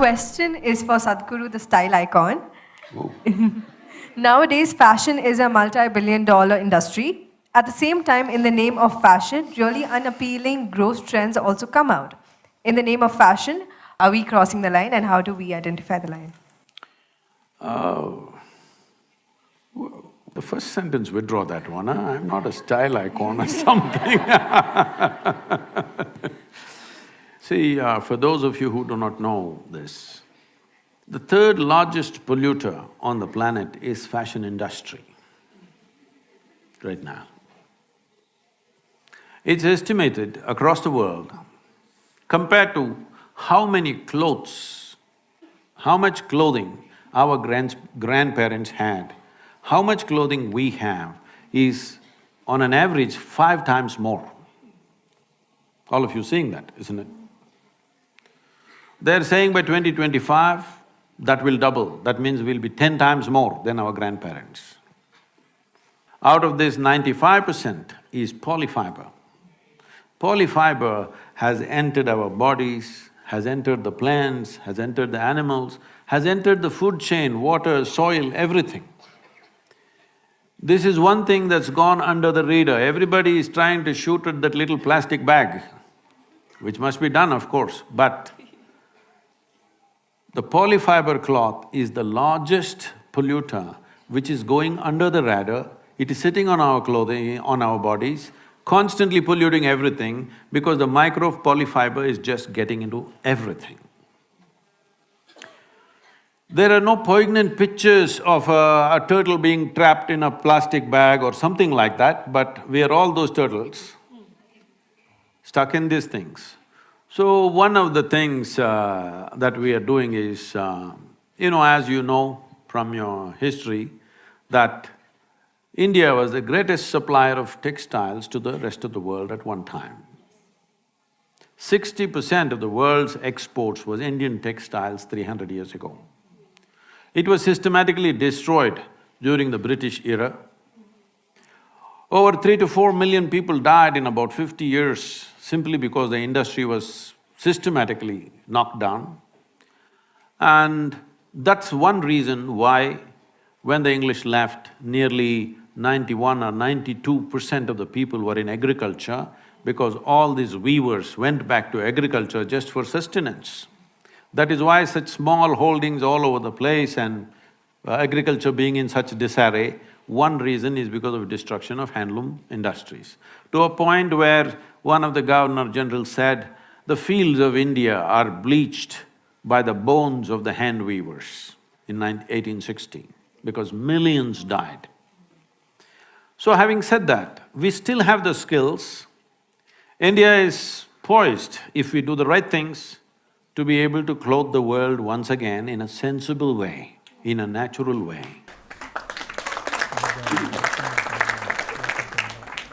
question is for Sadhguru, the style icon. Oh. Nowadays, fashion is a multi-billion-dollar industry. At the same time, in the name of fashion, really unappealing gross trends also come out. In the name of fashion, are we crossing the line, and how do we identify the line? The first sentence, withdraw that one, huh? I'm not a style icon or something. See, for those of you who do not know this, the third largest polluter on the planet is fashion industry right now. It's estimated across the world, compared to how many clothes, how much clothing our grandparents had, how much clothing we have is on an average 5 times more. All of you seeing that, isn't it? They're saying by 2025, that will double, that means we'll be 10 times more than our grandparents. Out of this, 95% is polyfiber. Polyfiber has entered our bodies, has entered the plants, has entered the animals, has entered the food chain, water, soil, everything. This is one thing that's gone under the radar. Everybody is trying to shoot at that little plastic bag, which must be done, of course, but the polyfiber cloth is the largest polluter which is going under the radar. It is sitting on our clothing, on our bodies, constantly polluting everything because the micro polyfiber is just getting into everything. There are no poignant pictures of a turtle being trapped in a plastic bag or something like that, but we are all those turtles stuck in these things. So one of the things that we are doing is, as you know from your history, that India was the greatest supplier of textiles to the rest of the world at one time. 60% of the world's exports was Indian textiles 300 years ago. It was systematically destroyed during the British era. Over 3 to 4 million people died in about 50 years simply because the industry was systematically knocked down. And that's one reason why when the English left, nearly 91 or 92% of the people were in agriculture because all these weavers went back to agriculture just for sustenance. That is why such small holdings all over the place and agriculture being in such disarray, one reason is because of destruction of handloom industries. To a point where one of the Governor-Generals said, the fields of India are bleached by the bones of the hand weavers in 1860, because millions died. So having said that, we still have the skills. India is poised, if we do the right things, to be able to clothe the world once again in a sensible way, in a natural way.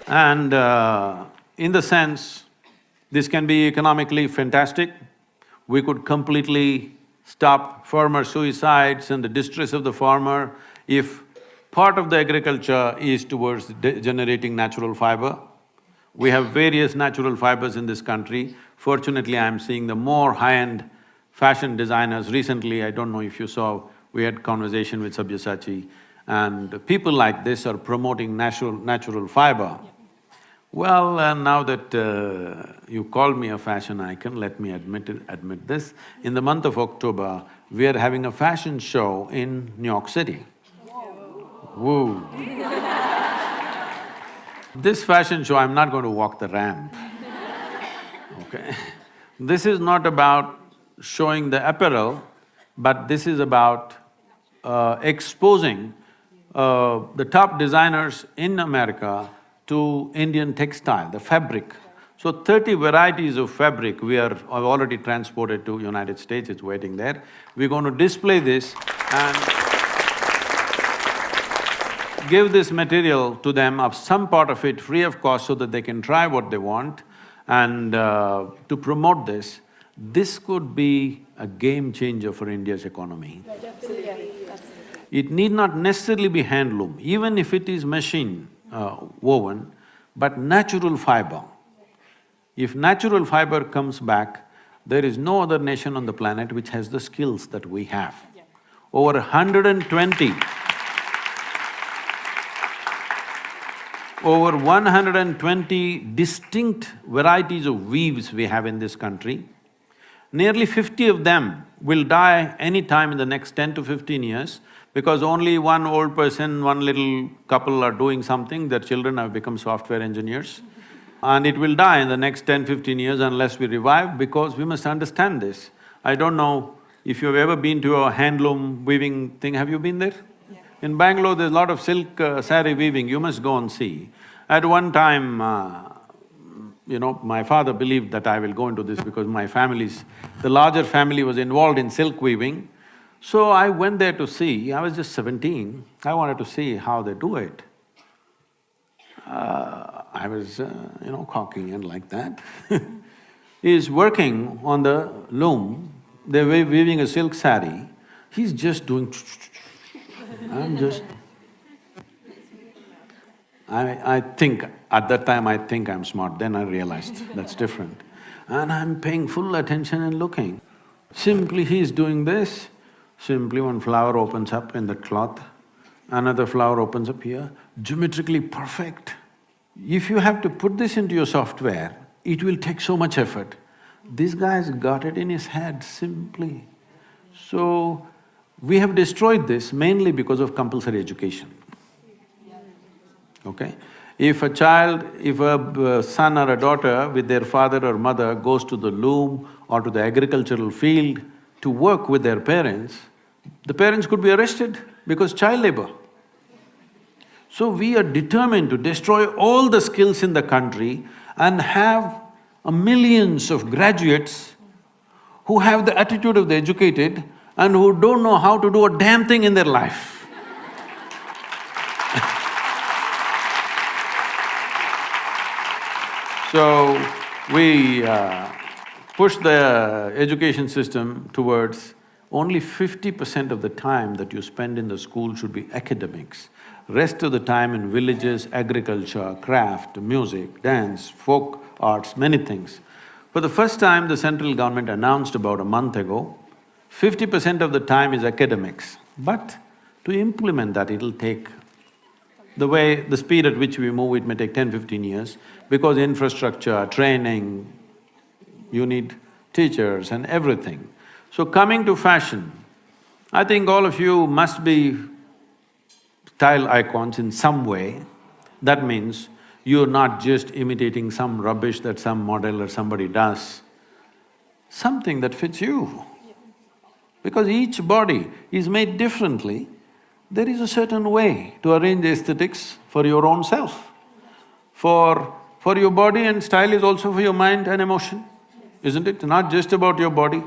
And in the sense, this can be economically fantastic. We could completely stop farmer suicides and the distress of the farmer if part of the agriculture is towards generating natural fiber. We have various natural fibers in this country. Fortunately, I'm seeing the more high-end fashion designers. Recently, I don't know if you saw, we had conversation with Sabyasachi, and people like this are promoting natural fiber. Well, now that you called me a fashion icon, let me admit this. In the month of October, we are having a fashion show in New York City. Woo! This fashion show, I'm not going to walk the ramp, okay? This is not about showing the apparel, but this is about exposing the top designers in America to Indian textile, the fabric. So 30 varieties of fabric I've already transported to United States, it's waiting there. We're going to display this and give this material to them, of some part of it free of cost so that they can try what they want. And to promote this, this could be a game changer for India's economy. It need not necessarily be handloom, even if it is machine woven, but natural fiber. If natural fiber comes back, There is no other nation on the planet which has the skills that we have. Over 120, over 120 distinct varieties of weaves we have in this country. Nearly 50 of them will die any time in the next 10 to 15 years because only one old person, one little couple are doing something, their children have become software engineers. And it will die in the next 10-15 years unless we revive, because we must understand this. I don't know if you've ever been to a handloom weaving thing, have you been there? Yeah. In Bangalore, there's a lot of silk saree weaving, you must go and see. At one time, my father believed that I will go into this because the larger family was involved in silk weaving. So I went there to see, I was just 17, I wanted to see how they do it. I was, cocky and like that. He's working on the loom, they're weaving a silk saree, he's just doing I think, at that time I think I'm smart, then I realized that's different. And I'm paying full attention and looking. Simply he's doing this, simply one flower opens up in the cloth, another flower opens up here, geometrically perfect. If you have to put this into your software, it will take so much effort. This guy's got it in his head simply. So, we have destroyed this mainly because of compulsory education. Okay? If a son or a daughter with their father or mother goes to the loom or to the agricultural field to work with their parents, the parents could be arrested because child labor. So we are determined to destroy all the skills in the country and have millions of graduates who have the attitude of the educated and who don't know how to do a damn thing in their life. So, we push the education system towards only 50% of the time that you spend in the school should be academics. Rest of the time in villages, agriculture, craft, music, dance, folk arts, many things. For the first time, the central government announced about a month ago, 50% of the time is academics. But to implement that, it'll take… the speed at which we move, it may take 10-15 years, because infrastructure, training, you need teachers and everything. So coming to fashion, I think all of you must be style icons in some way. That means you're not just imitating some rubbish that some model or somebody does, something that fits you. Because each body is made differently, there is a certain way to arrange aesthetics for your own self. For your body, and style is also for your mind and emotion, isn't it? Not just about your body.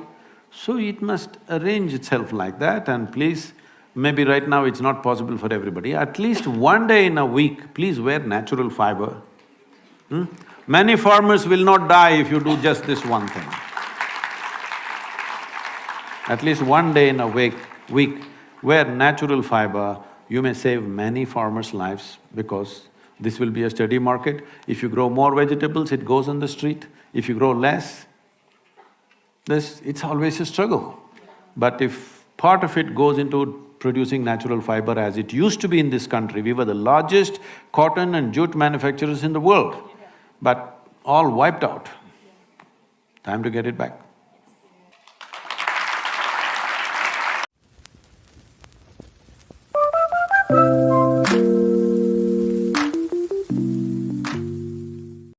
So it must arrange itself like that, and please, maybe right now it's not possible for everybody, at least one day in a week, please wear natural fiber. Many farmers will not die if you do just this one thing. At least one day in a week, wear natural fiber, you may save many farmers' lives because this will be a steady market. If you grow more vegetables, it goes on the street. If you grow less, it's always a struggle. But if part of it goes into producing natural fiber as it used to be in this country, we were the largest cotton and jute manufacturers in the world, but all wiped out. Time to get it back.